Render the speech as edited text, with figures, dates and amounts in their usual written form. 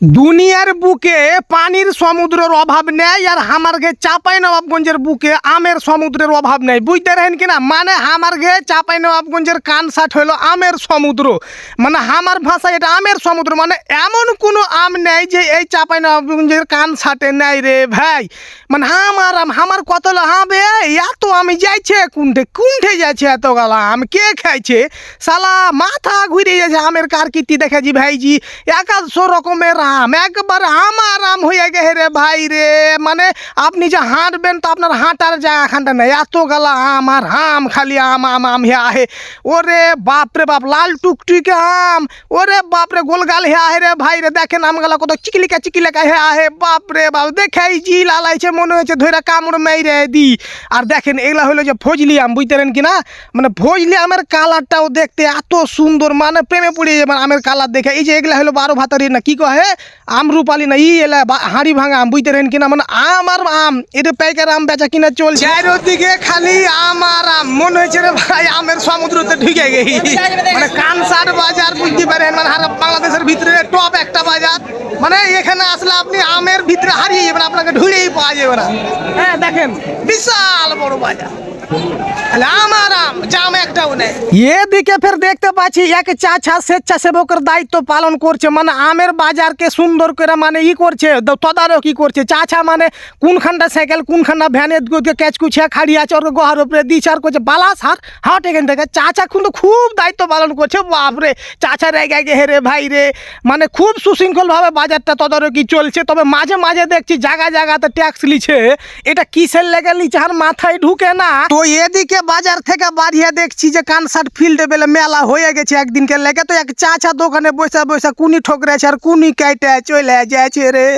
দুনিয়ার বুকে পানির সমুদ্রের অভাব নেই আর আমার গে চাপাই নবাবগঞ্জের বুকে আমের সমুদ্রের অভাব নেই। বুঝতে রাখেন কিনা, মানে আমার গে চাপাই নবাবগঞ্জের কানসাট হলো আমের সমুদ্র, মানে আমার ভাষায় এটা আমের সমুদ্র। মানে এমন কোনো আম নেই যে এই চাপাই নবাবগঞ্জের কানসাটে নেই রে ভাই। মানে আমার কত হবে এত আমি যাইছে কুণ্ঠে কুণ্ঠে যাচ্ছে, এত গালা আম কে খাইছে সালা মাথা ঘুরে যাচ্ছে। আমের কারকির্তি দেখেছি ভাইজি, 100 রকমের আম একবার আমার আম হয়ে গেছে রে ভাই রে। মানে আপনি যে হাঁটবেন তো আপনার হাঁটার জায়গাখানটা নেই, এত গালা আম আর আম, খালি আম আম আম হে আহে। ওরে বাপরে বাপ, লাল টুকটুকে আম, ওরে বাপরে গোলগাল হে আহে রে ভাই রে। দেখেন আমগুলা কত চিকিলিকা হে আহে, বাপরে বাপ দেখাই জি লালাইছে, মনে হয়েছে ধৈরা কামড় মেরে দি। আর দেখেন এগুলা হলো যে ফজলি আম, বুঝতেন কি না, মানে ফজলি আমের কালারটাও দেখতে এত সুন্দর, মানে প্রেমে পড়ে যাবে আমের কালার দেখে। এই যে এগুলা হলো 12 ভাতারি না কি কহে আমরুপালি না ই এলা হাঁড়ি ভাঙা আম, বুঝতেন কিনা, মানে আম আর আম, এটা প্যাকের আম বেচা কিনা চলছে। চারিদিকে খালি আম আর আম, মনে হয়েছে রে ভাই আমের সমুদ্রতে ঢুকে গেই। মানে কানসাট বাজার বুঝতে পারেন, মানে বাংলাদেশের ভিতরে টপ একটা বাজার। মানে এখানে আসলে আপনি আমের ভিতরে হারিয়ে যাবেন, আপনাকে ঢুড়েই পাওয়া যাবে না। হ্যাঁ দেখেন বিশাল বড় বাজার, আমার আম জাম একটাও নেই। এদিকে ফের দেখতে পাচ্ছি এক চাচা স্বেচ্ছাসেবকের দায়িত্ব পালন করছে, মানে আমের বাজারকে সুন্দর করে মানে ই করছে, তদারকি করছে। চাচা মানে কোনখানটা সাইকেল কোনখানটা ভ্যানের ক্যাচ কুছিয়া খাড়ি আছে, ওর গোহার উপরে দিচার করছে বালাস হার হাট এখান থেকে। চাচা কিন্তু খুব দায়িত্ব পালন করছে, বাপরে চাচা রেগে গে রে ভাই রে। মানে খুব সুশৃঙ্খলভাবে বাজারটা তদারকি চলছে। তবে মাঝে মাঝে দেখছি জায়গাতে ট্যাক্স লিছে, এটা কিসের লেগে লিছে আর মাথায় ঢুকে না। তো এদিকে বাজার থেকে বাড়িয়ে দেখছি যে কানসাট ফিল্ডে বেলে মেলা হয়ে গেছে একদিনকে লেগে। তো এক চাচা দোকানে বসে বসে কুনি ঠোকরেছে আর কুনি কেটে চলে যাচ্ছে রে।